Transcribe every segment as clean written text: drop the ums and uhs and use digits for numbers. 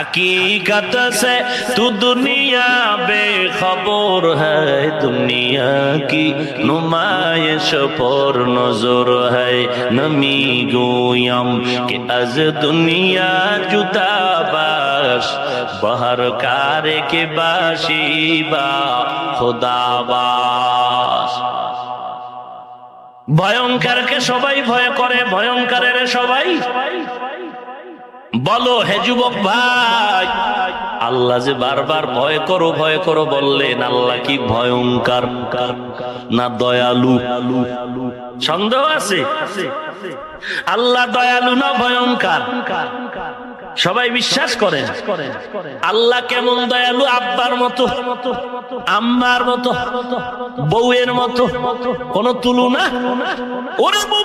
हकीकत से तू दुनिया बेखबर है, दुनिया की नुमाइश पर नजर है। नमी गोयम कि अज दुनिया जुदा बाश, बहर कारे के बाशी बा खुदाबाश। ভয়ঙ্করকে সবাই ভয় করে, ভয়ঙ্করের সবাই বলো। হে যুবক ভাই, আল্লাহ যে বারবার ভয় করো বললেন, আল্লাহ কি ভয়ঙ্কর না দয়ালু? সন্দেহ আছে? আল্লাহ দয়ালু না ভয়ঙ্কর? সবাই বিশ্বাস করেন আল্লাহ কেমন দয়ালু? আব্বার মতো, আম্মার মতো, বউয়ের মতো কোন তুলনা? ওরে বউ,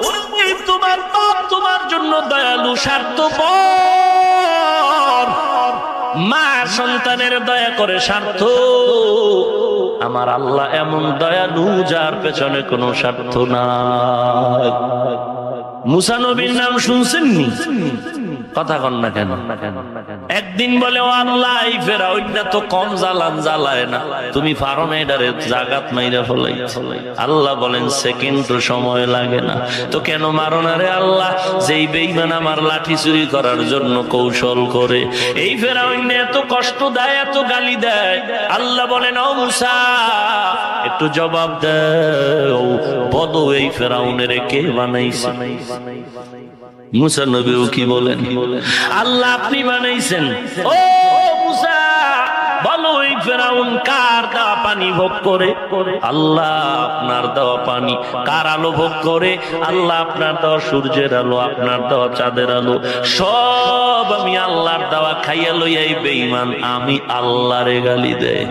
তোমার বাপ তোমার জন্য দয়ালু, স্বার্থপর। মা সন্তানের দয়া করে স্বার্থ। আমার আল্লাহ এমন দয়ালু যার পেছনে কোনো স্বার্থ নাই। মুসা নবীর নাম শুনছেননি? কথা কন না কেন? একদিন বলে, ও আল্লাহ, এই ফেরাউনটা তো কম জ্বালায় না, তুমি পারো না এটারে জাগাত মাইরা ফলাই। আল্লাহ বলেন, সেকেন্ড তো সময় লাগে না, তো কেন মারো না রে আল্লাহ? যেই বেঈমান আমার লাঠি চুরি করার জন্য কৌশল করে, এই ফেরাউন এত কষ্ট দেয়, এত গালি দেয়। আল্লাহ বলেন, ও মুসা, একটু জবাব দাও, বলো এই ফেরাউনের কে বানাইছে? মুসা নবীও কি বলেন? আল্লাহ আপনি বানাইছেন। ও মুসা, বলো এই ফেরাউন কার দেওয়া পানি ভোগ করে? আল্লাহ আপনার দেওয়া পানি। কার আলো ভোগ করে? আল্লাহ আপনার দেওয়া সূর্যের আলো, আপনার দেওয়া চাঁদের আলো, সব আমি আল্লাহর দেওয়া খাইয়া লইয়া এই বেঈমান আমি আল্লাহরে গালি দেয়।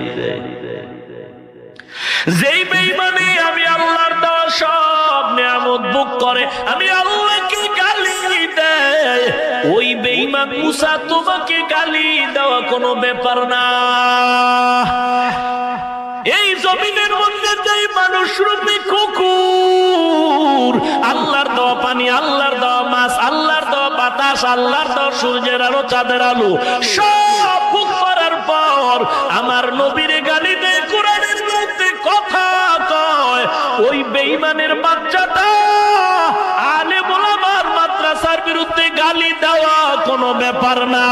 যেই বেঈমানে আমি আল্লাহর দেওয়া সব নিয়ামত ভোগ করে, আমি আল্লাহকে গালি দেয়, ওই বেঈমান মুসা তোমাকে গালি দেওয়া কোনো ব্যাপার না। এই জমিনের মধ্যে যেই মানুষ রূপী কুকুর আল্লাহর দেওয়া পানি, আল্লাহর দেওয়া মাছ, আল্লাহর দেওয়া বাতাস, আল্লাহর দেওয়া সূর্যের আলো, চাঁদের আলো সব ভোগ করার পর আমার নবীরে গালি দেয়, কোরআনের মধ্যে কথা কয়, ওই বেঈমানের বাচ্চাটা আলেম ওলামার মাদ্রাসার বিরুদ্ধে গালি দেওয়া কোনো ব্যাপার না।